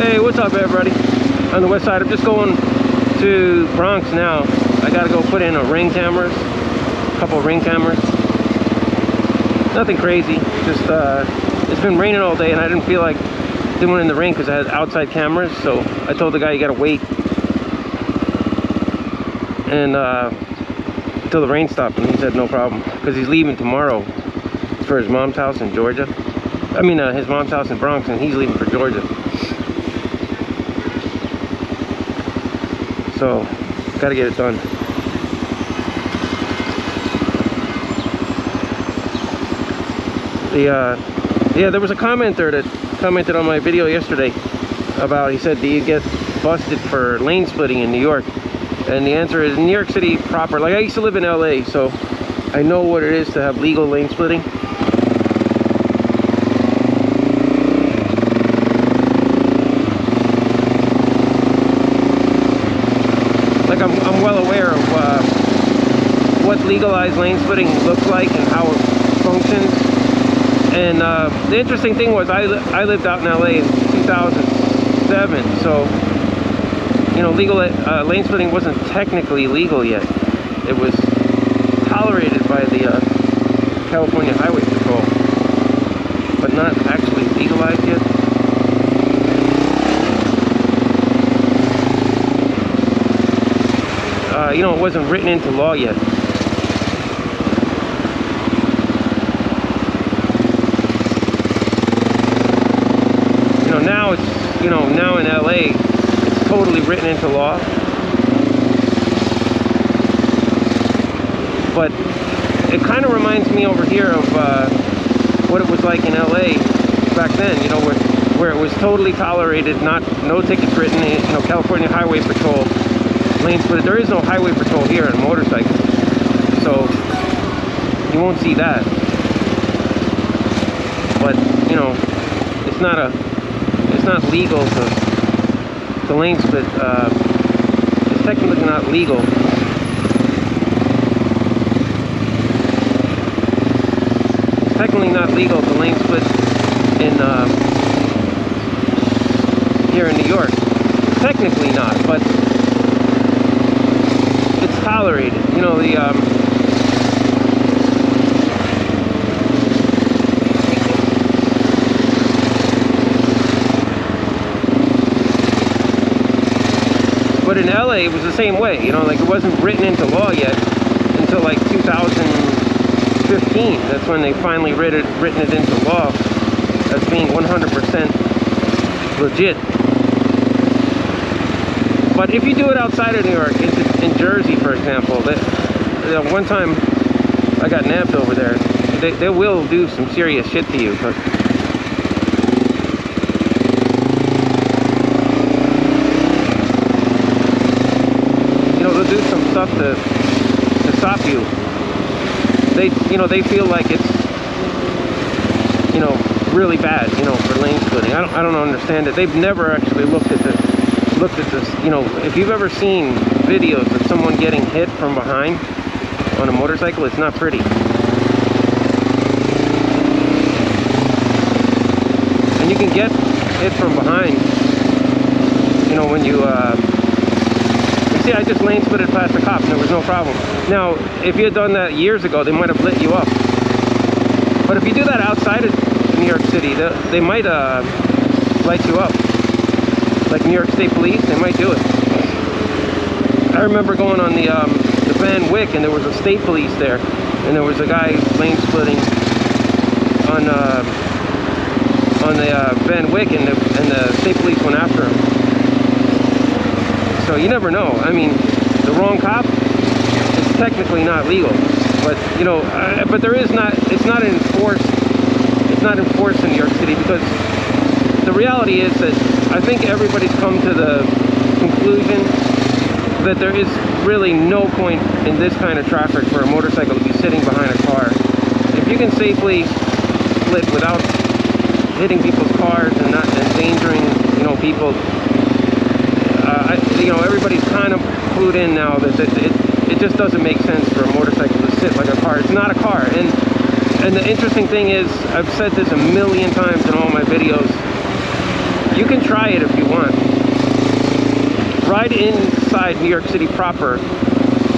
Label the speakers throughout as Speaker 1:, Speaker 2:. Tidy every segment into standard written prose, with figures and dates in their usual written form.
Speaker 1: Hey, what's up everybody? On the west side, I'm just going to Bronx now. I gotta go put in a couple ring cameras. Nothing crazy, just it's been raining all day and I didn't feel like doing it in the rain because I had outside cameras, so I told the guy you gotta wait and till the rain stopped, and he said no problem because he's leaving tomorrow for his mom's house in Georgia. I mean his mom's house in Bronx, and he's leaving for Georgia. So, gotta get it done. Yeah, there was a commenter that commented on my video yesterday about, he said, do you get busted for lane splitting in New York? And the answer is, New York City proper, like I used to live in LA, so I know what it is to have legal lane splitting. Like I'm well aware of what legalized lane splitting looks like and how it functions. And the interesting thing was I lived out in LA in 2007, so you know, legal lane splitting wasn't technically legal yet. It was tolerated by the California Highway Patrol, but not actually legalized yet. You know, it wasn't written into law yet. You know, now it's, you know, now in LA, it's totally written into law. But it kind of reminds me over here of what it was like in LA back then, you know, where it was totally tolerated, no tickets written, you know, California Highway Patrol lane split. There is no highway patrol here on motorcycles, so you won't see that. But you know, it's not legal to lane split. It's technically not legal. It's technically not legal to lane split in here in New York. Technically not, but it's tolerated. You know, but in LA it was the same way, you know, like it wasn't written into law yet until like 2015. That's when they finally written it into law as being 100% legit. But if you do it outside of New York, in Jersey, for example, one time I got nabbed over there. They will do some serious shit to you. But you know, they'll do some stuff to stop you. They feel like it's, you know, really bad, you know, for lane splitting. I don't understand it. They've never actually looked at this. You know, if you've ever seen videos of someone getting hit from behind on a motorcycle, it's not pretty. And you can get hit from behind, you know, when you see, I just lane splitted past the cops and there was no problem. Now, if you had done that years ago, they might have lit you up. But if you do that outside of New York City, they might light you up. Like New York State Police, they might do it. I remember going on the Van Wyck, and there was a state police there, and there was a guy lane splitting on the Van Wyck, and the state police went after him. So you never know. I mean, the wrong cop, it's technically not legal, but you know, but there is not. It's not enforced. It's not enforced in New York City because the reality is that I think everybody's come to the conclusion that there is really no point in this kind of traffic for a motorcycle to be sitting behind a car. If you can safely split without hitting people's cars and not endangering, you know, people, you know, everybody's kind of clued in now that it just doesn't make sense for a motorcycle to sit like a car. It's not a car. And the interesting thing is, I've said this a million times in all my videos, You can try it if you want. Ride inside New York City proper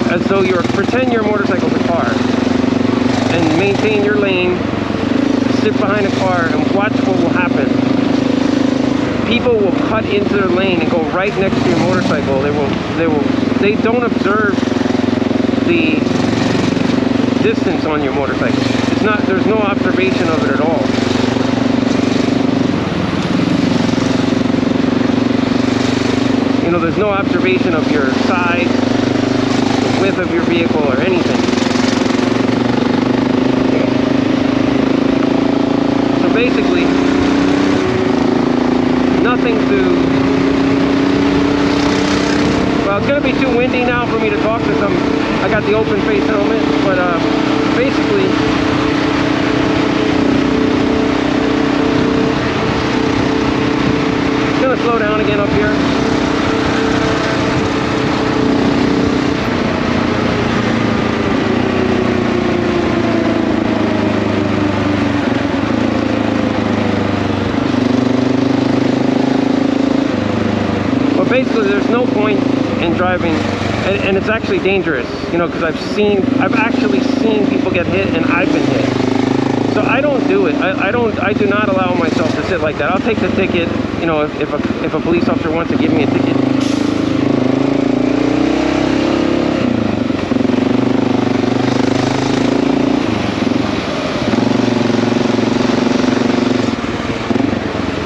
Speaker 1: as though pretend your motorcycle's a car, and maintain your lane, sit behind a car and watch what will happen. People will cut into their lane and go right next to your motorcycle. They don't observe the distance on your motorcycle. There's no observation of it at all. You know, there's no observation of your size, the width of your vehicle, or anything. So basically, nothing to... Well, it's going to be too windy now for me to talk because I got the open face helmet, but basically, it's going to slow down again up here. But basically, there's no point in driving, and it's actually dangerous, you know, because I've actually seen people get hit, and I've been hit. So I don't do it. I do not allow myself to sit like that. I'll take the ticket, you know, if a police officer wants to give me a ticket.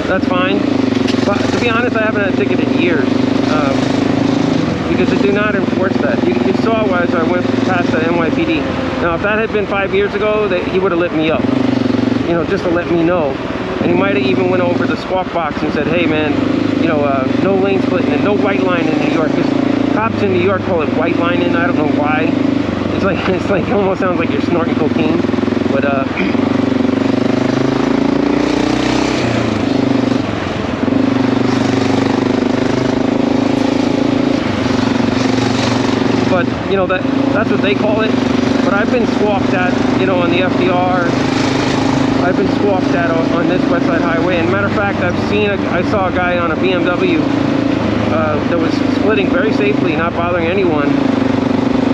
Speaker 1: That's fine. But to be honest, I haven't had a ticket in years. Because they do not enforce that. You saw as I went past the NYPD. Now, if that had been 5 years ago, he would have lit me up, you know, just to let me know. And he might have even went over the squawk box and said, hey man, you know, no lane splitting and no white line in New York. Because cops in New York call it white lining. I don't know why. It's like it almost sounds like you're snorting cocaine. But you know, that's what they call it. But I've been squawked at, you know, on the FDR. I've been squawked at on this West Side Highway. And matter of fact, I saw a guy on a BMW that was splitting very safely, not bothering anyone.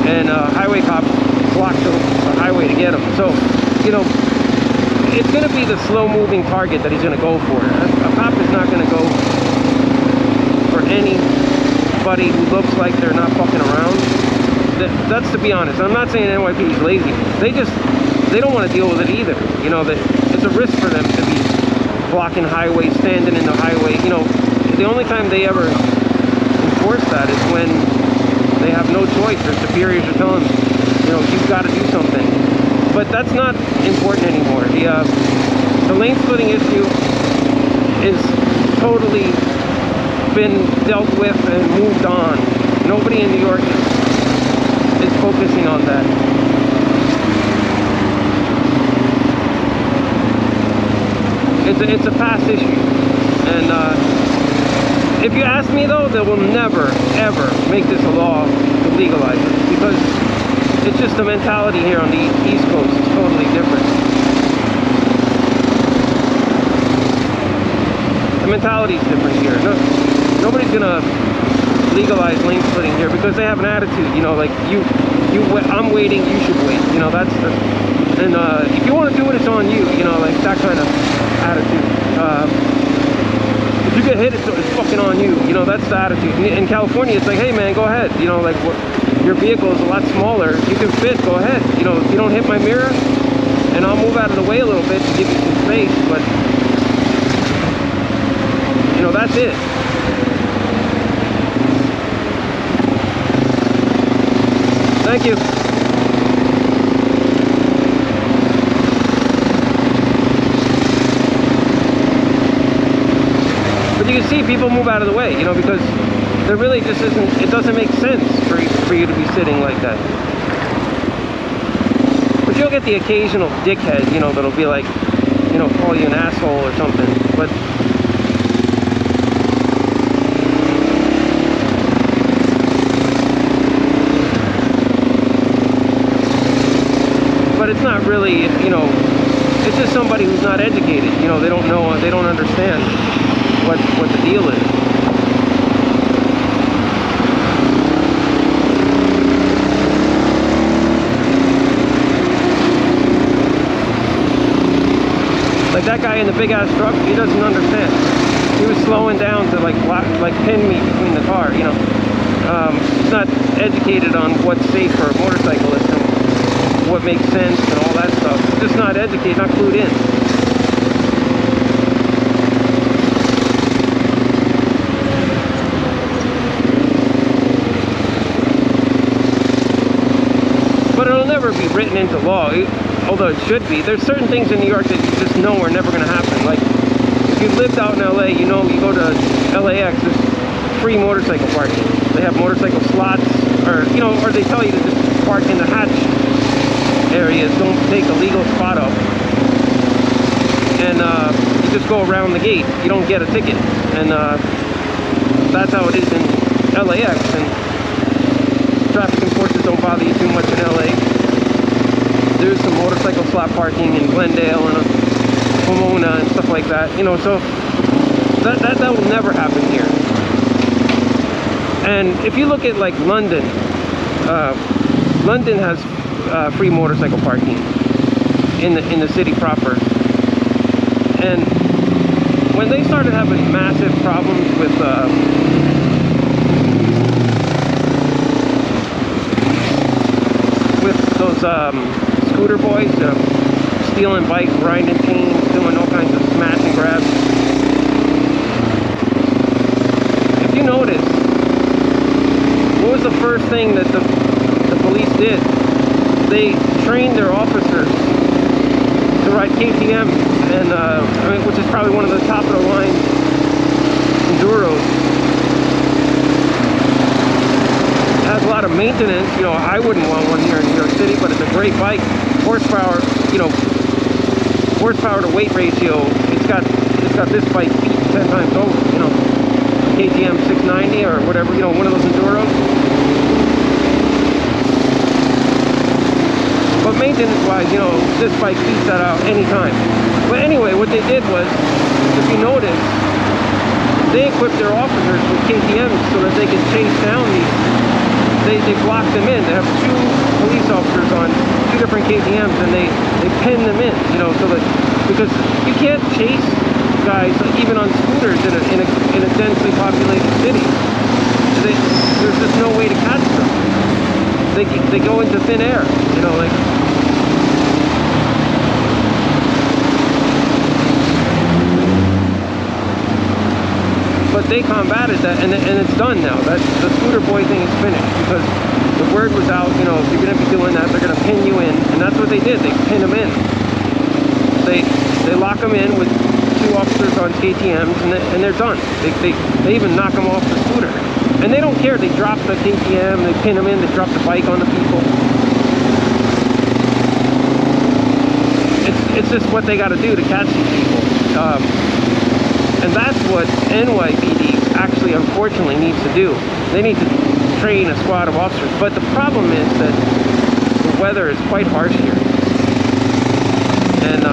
Speaker 1: And a highway cop blocked the highway to get him. So, you know, it's going to be the slow-moving target that he's going to go for. A cop is not going to go for anybody who looks like they're not fucking around. That's to be honest. I'm not saying NYPD is lazy. They don't want to deal with it either. You know, that it's a risk for them to be blocking highways, standing in the highway. You know, the only time they ever enforce that is when they have no choice. Their superiors are telling them, you know, you've got to do something. But that's not important anymore. The lane splitting issue is totally been dealt with and moved on. Nobody in New York is focusing on that. It's a past issue. And if you ask me though, they will never ever make this a law to legalize it, because it's just the mentality here on the East Coast is totally different. The mentality is different here. Nobody's gonna legalize lane splitting here because they have an attitude, you know, like I'm waiting, you should wait, you know. That's the, and if you want to do it, it's on you, you know, like that kind of attitude. If you get hit, it's fucking on you, you know. That's the attitude. In California, it's like, hey man, go ahead, you know, like your vehicle is a lot smaller, you can fit, go ahead, you know. If you don't hit my mirror, and I'll move out of the way a little bit to give you some space, but you know, that's it. Thank you. But you can see people move out of the way, you know, because there really just isn't, it doesn't make sense for you to be sitting like that. But you'll get the occasional dickhead, you know, that'll be like, you know, call you an asshole or something. But it's not really, you know, it's just somebody who's not educated, you know. They don't know, they don't understand. what the deal is. Like that guy in the big ass truck, he doesn't understand. He was slowing down to like pin me between the car, you know. He's not educated on what's safe for a motorcyclist and what makes sense and all that stuff. He's just not educated, not clued in. But it'll never be written into law, although it should be. There's certain things in New York that you just know are never going to happen. Like, if you lived out in LA, you know, you go to LAX, there's free motorcycle parking. They have motorcycle slots, or, you know, or they tell you to just park in the hatch areas, don't take a legal spot up. And you just go around the gate. You don't get a ticket. And that's how it is in LAX. And traffic enforcers don't bother you too much in LA. There's some motorcycle slot parking in Glendale and Pomona and stuff like that, you know, so that will never happen here. And if you look at like London, London has free motorcycle parking in the city proper. And when they started having massive problems with those scooter boys, stealing bikes, grinding chains, doing all kinds of smash and grabs. If you notice, what was the first thing that the police did? They trained their officers to ride KTM, and I mean, which is probably one of the top of the line enduros. It has a lot of maintenance. You know, I wouldn't want one here in New York City, but it's a great bike. Horsepower, you know, horsepower to weight ratio, it's got this bike beat 10 times over, you know, KTM 690 or whatever, you know, one of those enduros. But maintenance wise, you know, this bike beats that out anytime. But anyway, what they did was, if you notice, they equipped their officers with KTMs so that they could chase down these. They blocked them in. They have 2 police officers on 2 different KTMs, and they pin them in, you know, so that, because you can't chase guys even on scooters in a densely populated city. There's just no way to catch them. They go into thin air, you know, like. But they combated that, and it's done now. That the scooter boy thing is finished, because the word was out, you know, if you're going to be doing that, they're going to pin you in, and that's what they did. They pin them in. They lock them in with 2 officers on KTMs, and they're done. They even knock them off the scooter, and they don't care. They drop the KTM, they pin them in, they drop the bike on the people. It's just what they got to do to catch these people. And that's what NYPD actually, unfortunately, needs to do. They need to train a squad of officers. But the problem is that the weather is quite harsh here. And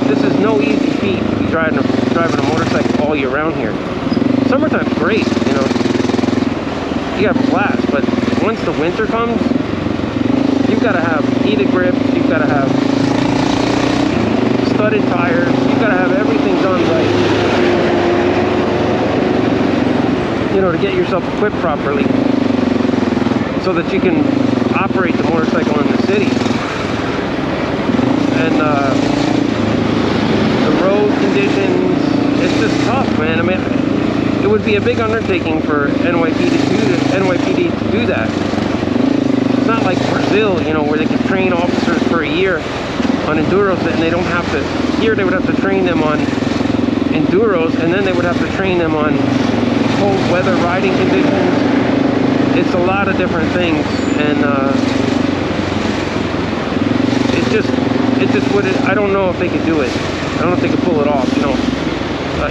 Speaker 1: this is no easy feat to be driving a motorcycle all year round here. Summertime's great, you know. You have a blast. But once the winter comes, you've got to have heated grips. You've got to have studded tires. You've got to have everything done right, you know, to get yourself equipped properly so that you can operate the motorcycle in the city. And the road conditions, it's just tough, man. I mean, it would be a big undertaking for NYPD to do that. It's not like Brazil, you know, where they can train officers for a year on enduros, and they don't have to. Here they would have to train them on enduros, and then they would have to train them on cold weather riding conditions. It's a lot of different things, and it just would. I don't know if they could do it. I don't know if they could pull it off. You know,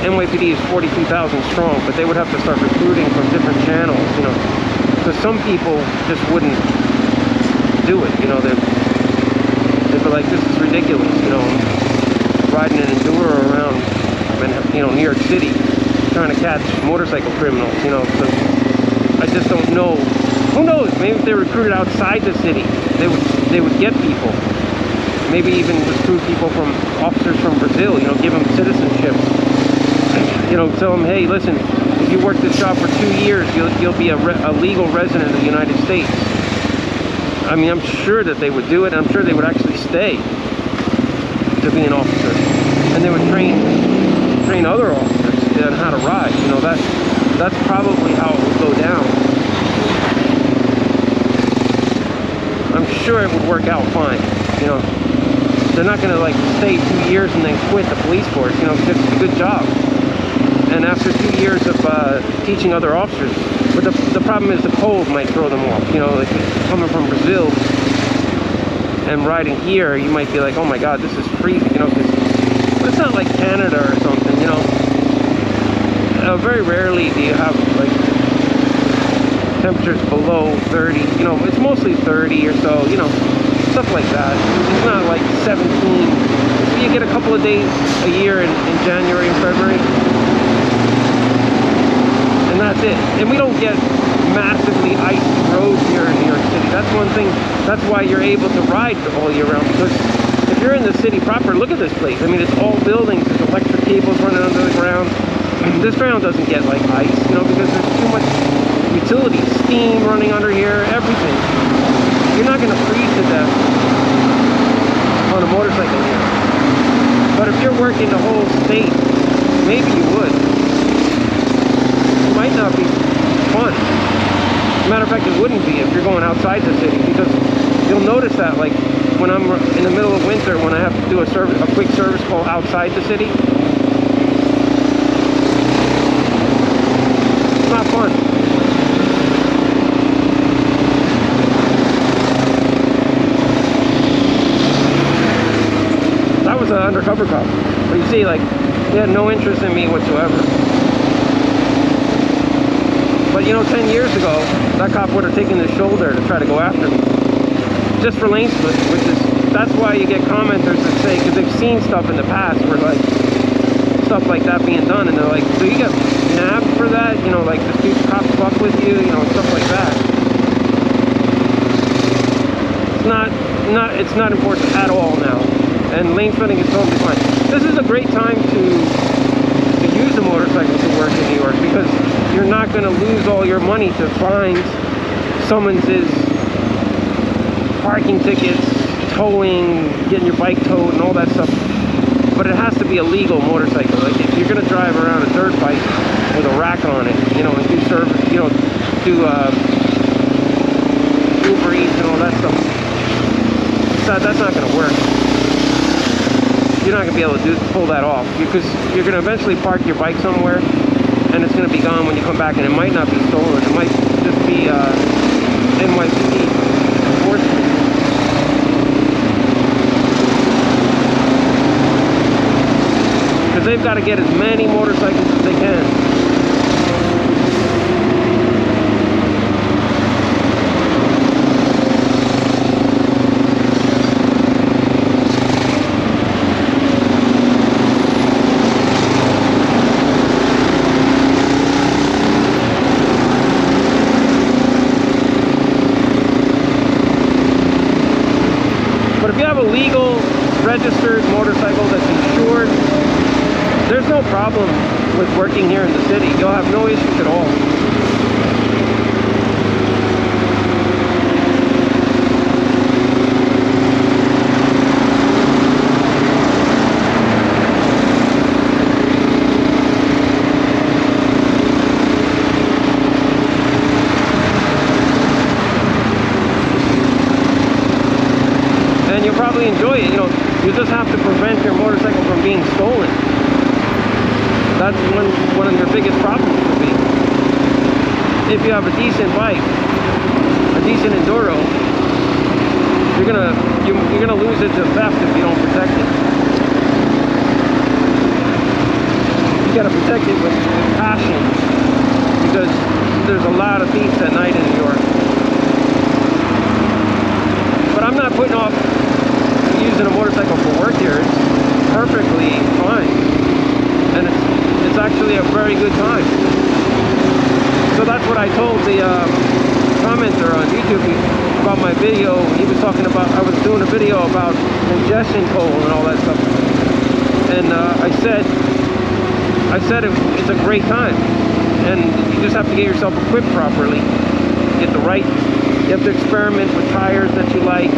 Speaker 1: NYPD is 42,000 strong, but they would have to start recruiting from different channels. You know, because some people just wouldn't do it. You know, they'd be like, this is ridiculous, you know, riding an enduro around New York City, trying to catch motorcycle criminals. So I just don't know. Who knows? Maybe if they recruited outside the city, they would get people. Maybe even recruit people from officers from Brazil. Give them citizenship. Tell them, hey, listen, if you work this job for 2 years, you'll be a legal resident of the United States. I mean, I'm sure that they would do it. I'm sure they would actually stay to be an officer, and they would train other officers on how to ride. That's probably how it would go down. I'm sure it would work out fine. They're not going to like stay 2 years and then quit the police force. Because it's a good job. And after 2 years of teaching other officers, but the problem is the cold might throw them off. Like coming from Brazil and riding here, you might be like, oh my God, this is freezing. But it's not like Canada or something. Very rarely do you have like temperatures below 30. It's mostly 30 or so. Stuff like that. It's not like 17. You get a couple of days a year in January and February. And that's it. And we don't get massively icy roads here in New York City. That's one thing. That's why you're able to ride all year round. Because if you're in the city proper, look at this place. I mean, it's all buildings. There's electric cables running under the ground. This ground doesn't get like ice, because there's too much utility, steam running under here, everything. You're not going to freeze to death on a motorcycle here. But if you're working the whole state, maybe you would. It might not be fun. Matter of fact, it wouldn't be if you're going outside the city, because you'll notice that like when I'm in the middle of winter, when I have to do a quick service call outside the city, it's not fun. That was an undercover cop. But you see, like, he had no interest in me whatsoever. But 10 years ago, that cop would have taken his shoulder to try to go after me. Just for lane splitting, that's why you get commenters that say, because they've seen stuff in the past where like, stuff like that being done, and they're like, so you get nabbed for that? Like the two cops fuck with you, stuff like that. It's not important at all now. And lane splitting is totally fine. This is a great time to use a motorcycle to work in New York, because you're not going to lose all your money to fines, summonses, parking tickets, towing, getting your bike towed and all that stuff. But it has to be a legal motorcycle. Like if you're going to drive around a dirt bike with a rack on it, and do service, do Uber Eats and all that stuff, that's not going to work. You're not going to be able to pull that off, because you're going to eventually park your bike somewhere and it's going to be gone when you come back, and it might not be stolen. It might just be NYPD enforcement. Because they've got to get as many motorcycles as they can. But if you have a legal, registered motorcycle that's insured, there's no problem with working here in the city. You'll have no issues at all. And you'll probably enjoy it. You just have to prevent your motorcycle from being stolen. That's one of your biggest problems would be. If you have a decent bike, a decent enduro, you're gonna lose it to theft if you don't protect it. You gotta protect it with passion, because there's a lot of thieves at night in New York. But I'm not putting off using a motorcycle for work here. It's perfectly fine, and it's very good time. So that's what I told the commenter on YouTube about my video. He was talking about, I was doing a video about ingestion toll and all that stuff. And I said it's a great time. And you just have to get yourself equipped properly. Get the right, you have to experiment with tires that you like.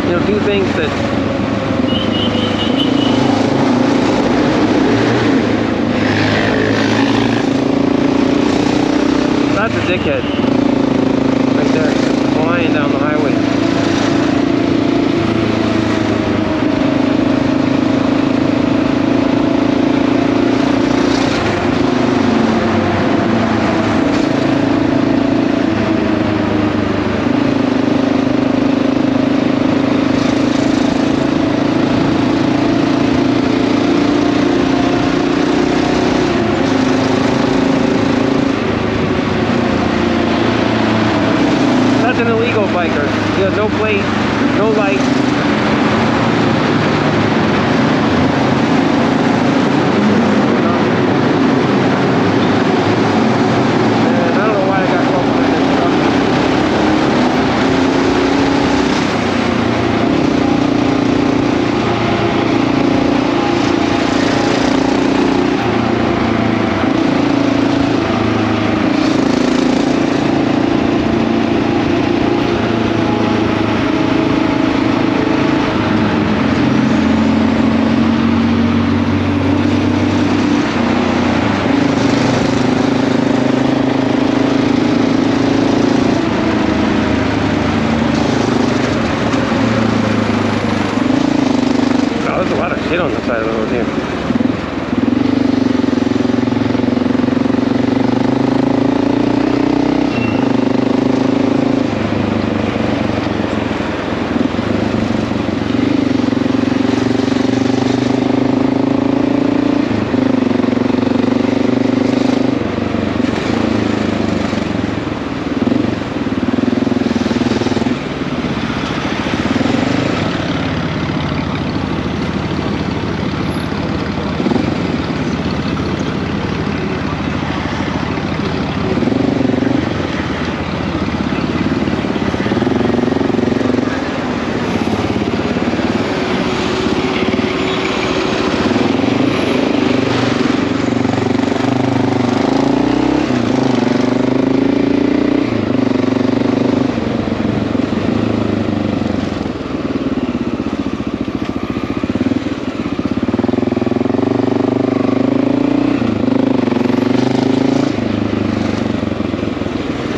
Speaker 1: You know, do things that that's a dickhead right there, flying down the highway. An illegal biker. He has no plate, no lights. And I don't know why I got caught behind this truck. There's a lot of shit on the side of the road here.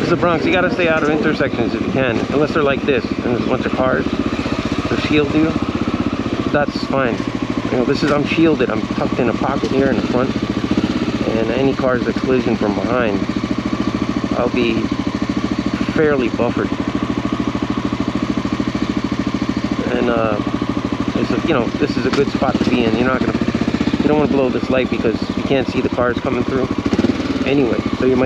Speaker 1: This is the Bronx. You gotta stay out of intersections if you can, unless they're like this and there's a bunch of cars that shield you. That's fine. You know, this is, I'm shielded. I'm tucked in a pocket here in the front, and any cars that collision from behind, I'll be fairly buffered. And it's a, you know, this is a good spot to be in. You're not gonna, you don't want to blow this light because you can't see the cars coming through anyway. So you might